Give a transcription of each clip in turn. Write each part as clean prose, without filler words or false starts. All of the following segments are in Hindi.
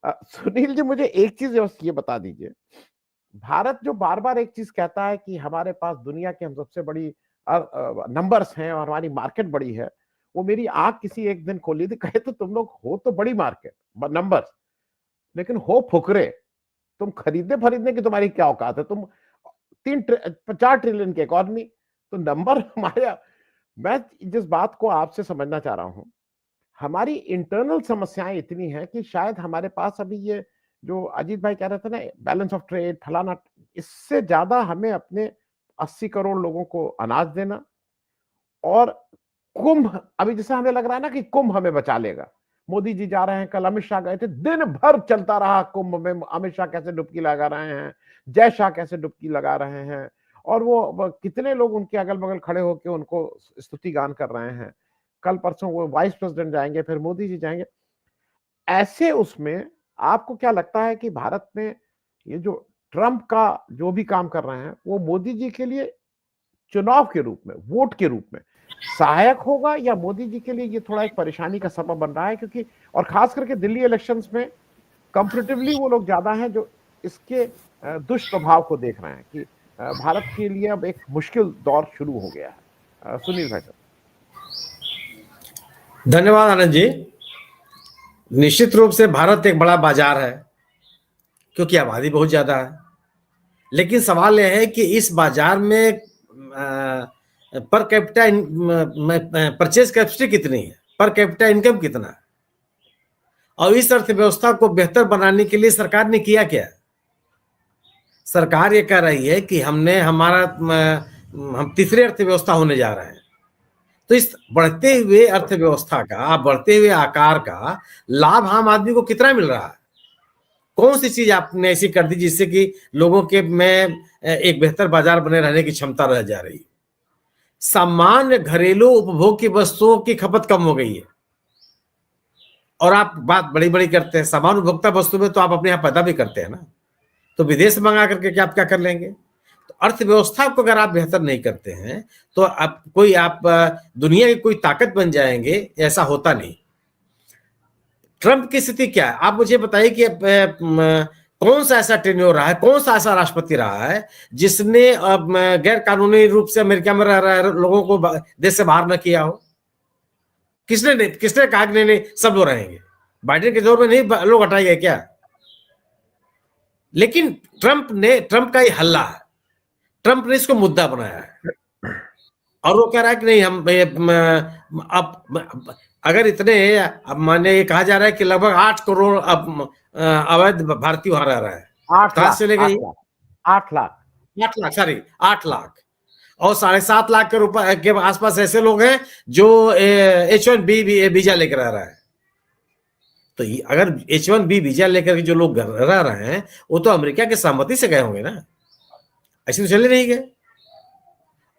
सुनील जी, मुझे एक चीज ये बता दीजिए, भारत जो बार बार एक चीज कहता है कि हमारे पास दुनिया के हम सबसे बड़ी नंबर्स हैं और हमारी मार्केट बड़ी है, वो मेरी आंख किसी एक दिन खोली थी, कहे तो तुम लोग हो तो बड़ी मार्केट नंबर्स, लेकिन हो फुकरे, तुम खरीदने खरीदने की तुम्हारी क्या औकात है, तुम 4 ट्रिलियन की इकोनॉमी, तो नंबर हमारे। मैं जिस बात को आपसे समझना चाह रहा हूं, हमारी इंटरनल समस्याएं इतनी हैं कि शायद हमारे पास अभी ये जो अजीत भाई कह रहे थे ना, बैलेंस ऑफ ट्रेड फलाना, इससे ज्यादा हमें अपने 80 करोड़ लोगों को अनाज देना, और कुंभ, अभी जैसे हमें लग रहा है ना कि कुंभ हमें बचा लेगा। मोदी जी जा रहे हैं, कल अमित शाह गए थे, दिन भर चलता रहा कुंभ में, अमित शाह कैसे डुबकी लगा रहे हैं, जय शाह कैसे डुबकी लगा रहे हैं, और वो कितने लोग उनके अगल बगल खड़े होकर उनको स्तुति गान कर रहे हैं। कल परसों वो वाइस प्रेसिडेंट जाएंगे, फिर मोदी जी जाएंगे। ऐसे उसमें आपको क्या लगता है कि भारत में ये जो ट्रंप का जो भी काम कर रहे हैं, वो मोदी जी के लिए चुनाव के रूप में, वोट के रूप में सहायक होगा, या मोदी जी के लिए ये थोड़ा एक परेशानी का सबब बन रहा है? क्योंकि और खास करके दिल्ली इलेक्शंस में कंपैरेटिवली वो लोग ज्यादा हैं जो इसके दुष्प्रभाव को देख रहे हैं कि भारत के लिए अब एक मुश्किल दौर शुरू हो गया है। सुनील भाई साहब। धन्यवाद आनंद जी। निश्चित रूप से भारत एक बड़ा बाजार है क्योंकि आबादी बहुत ज्यादा है, लेकिन सवाल यह है कि इस बाजार में पर कैपिटा परचेज कैपेसिटी कितनी है, पर कैपिटा इनकम कितना है, और इस अर्थव्यवस्था को बेहतर बनाने के लिए सरकार ने किया क्या? सरकार ये कह रही है कि हम तीसरी अर्थव्यवस्था होने जा रहे हैं। तो इस बढ़ते हुए अर्थव्यवस्था का, बढ़ते हुए आकार का लाभ आम आदमी को कितना मिल रहा है? कौन सी चीज आपने ऐसी कर दी जिससे कि लोगों के में एक बेहतर बाजार बने रहने की क्षमता रह जा रही? सामान्य घरेलू उपभोग की वस्तुओं की खपत कम हो गई है। और आप बात बड़ी बड़ी करते हैं, सामान्य उपभोक्ता वस्तु में तो आप अपने यहाँ पैदा भी करते हैं ना, तो विदेश मंगा करके क्या आप क्या कर लेंगे? तो अर्थव्यवस्था को अगर आप बेहतर नहीं करते हैं तो आप दुनिया की कोई ताकत बन जाएंगे, ऐसा होता नहीं। ट्रंप की स्थिति क्या है? आप मुझे बताइए कि कौन सा ऐसा टेन्योर रहा है, कौन सा ऐसा राष्ट्रपति रहा है जिसने गैर कानूनी रूप से अमेरिका में रह रहे लोगों को देश से बाहर न किया हो? किसने कहा कि नहीं सब लोग रहेंगे? बाइडेन के दौर में नहीं लोग हटाए गए क्या? लेकिन ट्रंप का ये हल्ला है, ट्रंप ने इसको मुद्दा बनाया है और वो कह रहा है कि नहीं हम अब अगर इतने, अब माने कहा जा रहा है कि लगभग 8 करोड़ अब अवैध भारतीय वहां रह रहा है। 8 लाख चले गए, 8 लाख सॉरी 8 लाख, और 7.5 लाख के रुपए के आसपास ऐसे लोग हैं जो H1B वीजा लेकर रह रहा है। तो अगर H1B वीजा लेकर जो लोग रह रहे हैं वो तो अमेरिका की सहमति से गए होंगे ना, ऐसे तो चले नहीं गए।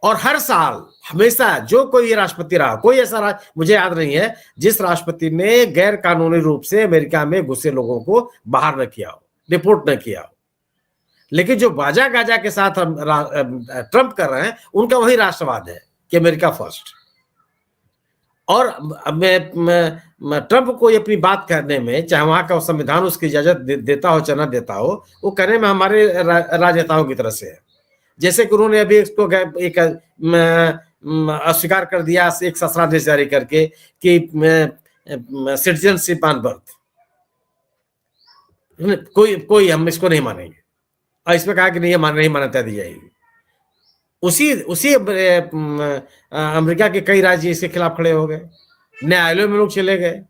और हर साल हमेशा जो कोई राष्ट्रपति रहा, कोई ऐसा मुझे याद नहीं है जिस राष्ट्रपति ने गैर कानूनी रूप से अमेरिका में घुसे लोगों को बाहर न किया हो, रिपोर्ट न किया हो। लेकिन जो बाजा गाजा के साथ ट्रंप कर रहे हैं उनका वही राष्ट्रवाद है कि अमेरिका फर्स्ट। और ट्रंप को ये अपनी बात कहने में, चाहे वहां का संविधान उसकी इजाजत देता हो चाहे न देता हो, वो कहने में हमारे राजनेताओं की तरफ से है। जैसे कि उन्होंने अभी इसको एक अस्वीकार कर दिया, एक शासनादेश जारी करके कि सिटीजनशिप ऑन बर्थ, कोई हम इसको नहीं मानेंगे, और इसमें कहा कि नहीं मान्यता दी जाएगी। उसी अमेरिका के कई राज्य इसके खिलाफ खड़े हो गए, न्यायालयों में लोग चले गए।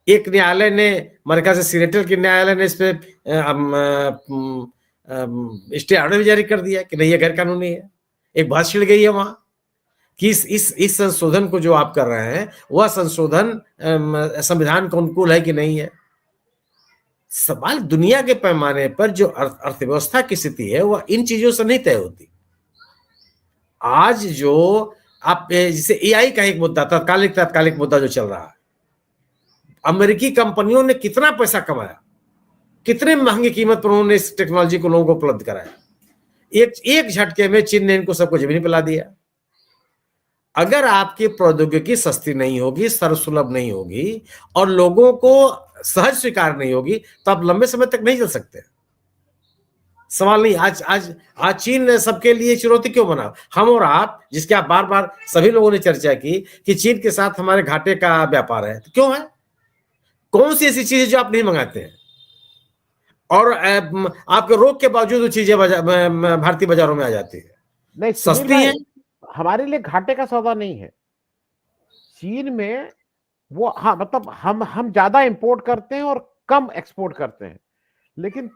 एक न्यायालय ने, अमेरिका से सीनेटल के न्यायालय ने इस पे स्टे ऑर्डर भी जारी कर दिया कि नहीं ये गैर कानूनी है। एक बात छिड़ गई है वहां कि इस संशोधन को जो आप कर रहे हैं वह संशोधन संविधान के अनुकूल है कि नहीं है। सवाल दुनिया के पैमाने पर जो अर्थव्यवस्था की स्थिति है वह इन चीजों से नहीं तय होती। आज जो आप जैसे AI का एक मुद्दा, तात्कालिक मुद्दा जो चल रहा है, अमेरिकी कंपनियों ने कितना पैसा कमाया, कितने महंगी कीमत पर उन्होंने इस टेक्नोलॉजी को लोगों को उपलब्ध कराया। एक झटके में चीन ने इनको सबको जमीन पिला दिया। अगर आपकी प्रौद्योगिकी सस्ती नहीं होगी, सर्वसुलभ नहीं होगी, और लोगों को सहज स्वीकार नहीं होगी तो आप लंबे समय तक नहीं चल सकते। सवाल नहीं, आज आज आज चीन सबके लिए चुनौती क्यों बना? हम और आप, जिसके आप बार बार सभी लोगों ने चर्चा की कि चीन के साथ हमारे घाटे का व्यापार है, तो क्यों है? कौन सी ऐसी चीजें जो आप नहीं मंगाते हैं और आपके रोक के बावजूद वो चीजें भारतीय बाजारों में आ जाती है, नहीं सुनील सस्ती भाई, है। हमारे लिए घाटे का सौदा नहीं है। चीन में वो, हाँ मतलब हम ज्यादा इंपोर्ट करते हैं और कम एक्सपोर्ट करते हैं, लेकिन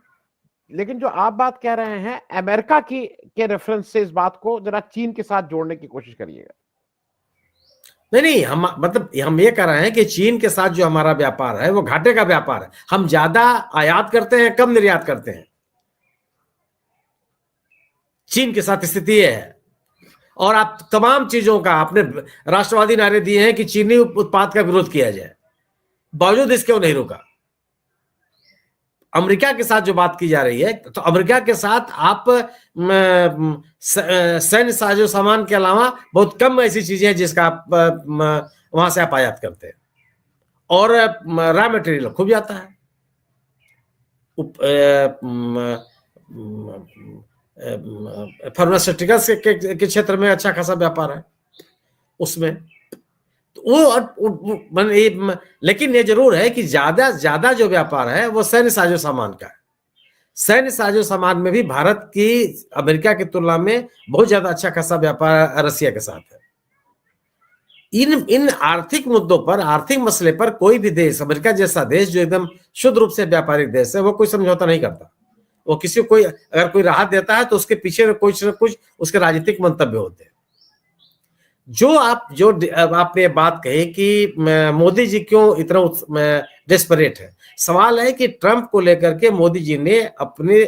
लेकिन जो आप बात कह रहे हैं अमेरिका की के रेफरेंस से इस बात को जरा चीन के साथ जोड़ने की कोशिश करिएगा। नहीं नहीं, हम मतलब हम ये कह रहे हैं कि चीन के साथ जो हमारा व्यापार है वो घाटे का व्यापार है। हम ज्यादा आयात करते हैं, कम निर्यात करते हैं। चीन के साथ स्थिति ये है। और आप तमाम चीजों का आपने राष्ट्रवादी नारे दिए हैं कि चीनी उत्पाद का विरोध किया जाए, बावजूद इसके वो नहीं रुका। अमेरिका के साथ जो बात की जा रही है, तो अमेरिका के साथ आप सैन्य साजो सामान के अलावा बहुत कम ऐसी चीजें हैं जिसका आप वहां से आप आयात करते हैं, और रॉ मटेरियल खूब जाता है। फार्मास्यूटिकल्स के क्षेत्र में अच्छा खासा व्यापार है उसमें, वो लेकिन ये जरूर है कि ज्यादा जो व्यापार है वो सैन्य साजो सामान का है। सैन्य साजो सामान में भी भारत की अमेरिका की तुलना में बहुत ज्यादा अच्छा खासा व्यापार रसिया के साथ है। इन आर्थिक मुद्दों पर, आर्थिक मसले पर कोई भी देश, अमेरिका जैसा देश जो एकदम शुद्ध रूप से व्यापारिक देश है, वो कोई समझौता नहीं करता। वो किसी को अगर कोई राहत देता है तो उसके पीछे कुछ न कुछ उसके राजनीतिक मंतव्य होते हैं। जो आपने बात कही कि मोदी जी क्यों इतना डेस्परेट है, सवाल है कि ट्रंप को लेकर के मोदी जी ने अपनी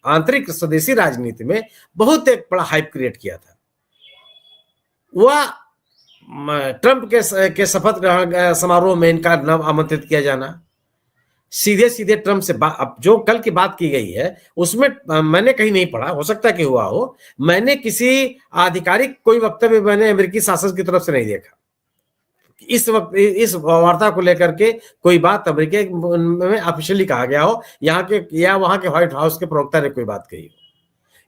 आंतरिक स्वदेशी राजनीति में बहुत एक बड़ा हाइप क्रिएट किया था। वह ट्रंप के शपथ ग्रहण समारोह में इनका नाम आमंत्रित किया जाना, सीधे सीधे ट्रंप से अब जो कल की बात की गई है उसमें मैंने कहीं नहीं पढ़ा, हो सकता है कि हुआ हो, मैंने किसी आधिकारिक कोई वक्तव्य मैंने अमेरिकी शासन की तरफ से नहीं देखा इस वक्त इस वार्ता को लेकर के कोई बात अमेरिका में ऑफिशियली कहा गया हो, यहाँ के या वहां के व्हाइट हाउस के प्रवक्ता ने कोई बात कही हो।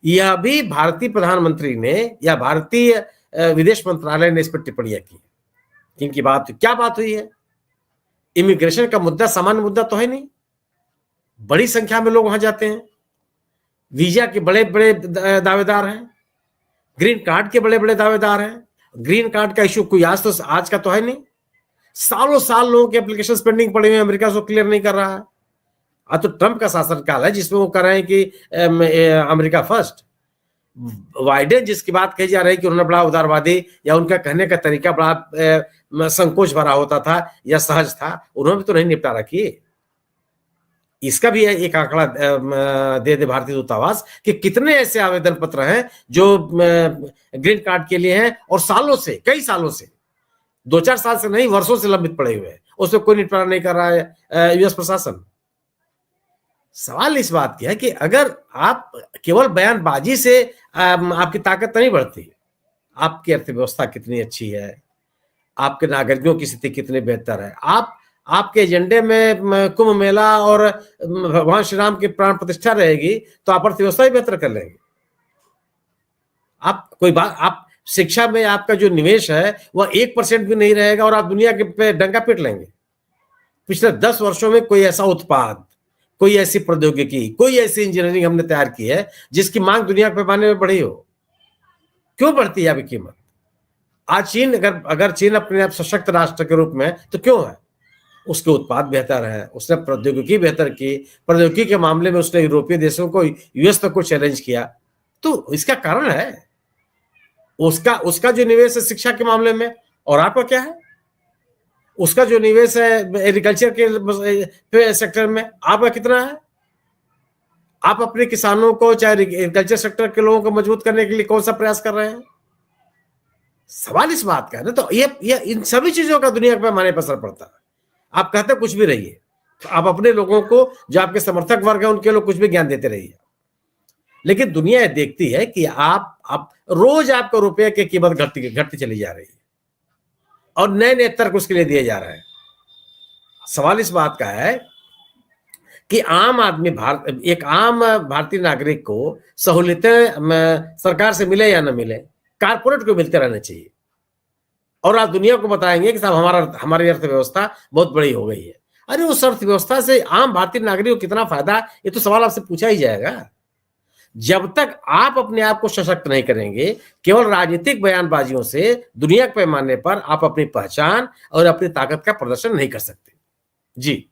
यह भी भारतीय प्रधानमंत्री ने या भारतीय विदेश मंत्रालय ने इस पर टिप्पणियां की। किनकी बात, क्या बात हुई है? इमिग्रेशन का मुद्दा सामान्य मुद्दा तो है नहीं, बड़ी संख्या में लोग वहां जाते हैं, वीजा के बड़े बड़े दावेदार हैं, ग्रीन कार्ड के बड़े बड़े दावेदार हैं। ग्रीन कार्ड का इश्यू कोई आज का तो है नहीं, सालों साल लोगों के एप्लीकेशन पेंडिंग पड़े हुए हैं, अमेरिका उसको क्लियर नहीं कर रहा है। अब तो ट्रंप का शासनकाल है जिसमें वो कर रहे हैं कि अमेरिका फर्स्ट। बाइडेन जिसकी बात कही जा रही है कि उन्होंने बड़ा उदारवादी या उनका कहने का तरीका बड़ा संकोच भरा होता था या सहज था, उन्होंने भी तो नहीं निपटारा किए। इसका भी एक आंकड़ा दे भारतीय दूतावास कि कितने ऐसे आवेदन पत्र हैं जो ग्रीन कार्ड के लिए हैं और सालों से, कई सालों से, 2-4 साल से नहीं, वर्षों से लंबित पड़े हुए हैं, उसमें कोई निपटारा नहीं कर रहा है यूएस प्रशासन। सवाल इस बात की है कि अगर आप केवल बयानबाजी से आपकी ताकत नहीं बढ़ती, आपकी अर्थव्यवस्था कितनी अच्छी है, आपके नागरिकों की स्थिति कितनी बेहतर है, आपके एजेंडे में कुंभ मेला और भगवान श्री राम की प्राण प्रतिष्ठा रहेगी तो आप अर्थव्यवस्था ही बेहतर कर लेंगे। आप शिक्षा में आपका जो निवेश है वह 1% भी नहीं रहेगा और आप दुनिया के पे डंका पीट लेंगे। पिछले 10 वर्षों में कोई ऐसा उत्पाद, कोई ऐसी प्रौद्योगिकी, कोई ऐसी इंजीनियरिंग हमने तैयार की है जिसकी मांग दुनिया के पैमाने में बढ़ी हो। क्यों बढ़ती है अभी कीमत? आज चीन, अगर चीन अपने आप सशक्त राष्ट्र के रूप में, तो क्यों है? उसके उत्पाद बेहतर है, उसने प्रौद्योगिकी बेहतर की, प्रौद्योगिकी के मामले में उसने यूरोपीय देशों को, यूएस तक को चैलेंज किया। तो इसका कारण है उसका जो निवेश है शिक्षा के मामले में, और आपका क्या है? उसका जो निवेश है एग्रीकल्चर के सेक्टर में, आपका कितना है? आप अपने किसानों को, चाहे एग्रीकल्चर सेक्टर के लोगों को मजबूत करने के लिए कौन सा प्रयास कर रहे हैं? सवाल इस बात का है ना। तो ये इन सभी चीजों का दुनिया के पैमाने पर असर पड़ता है। आप कहते कुछ भी रहिए, तो आप अपने लोगों को, जो आपके समर्थक वर्ग है, उनके लोग कुछ भी ज्ञान देते रहिए, लेकिन दुनिया ये देखती है कि आप रोज आपको रुपये की कीमत घटती चली जा रही है और नए नए तर्क उसके लिए दिए जा रहे हैं। सवाल इस बात का है कि आम आदमी एक आम भारतीय नागरिक को सहूलियतें सरकार से मिले या न मिले, कारपोरेट को मिलते रहना चाहिए। और आप दुनिया को बताएंगे कि साहब हमारी अर्थव्यवस्था बहुत बड़ी हो गई है। अरे उस अर्थव्यवस्था से आम भारतीय नागरिक को कितना फायदा, ये तो सवाल आपसे पूछा ही जाएगा। जब तक आप अपने आप को सशक्त नहीं करेंगे, केवल राजनीतिक बयानबाजियों से दुनिया के पैमाने पर आप अपनी पहचान और अपनी ताकत का प्रदर्शन नहीं कर सकते। जी।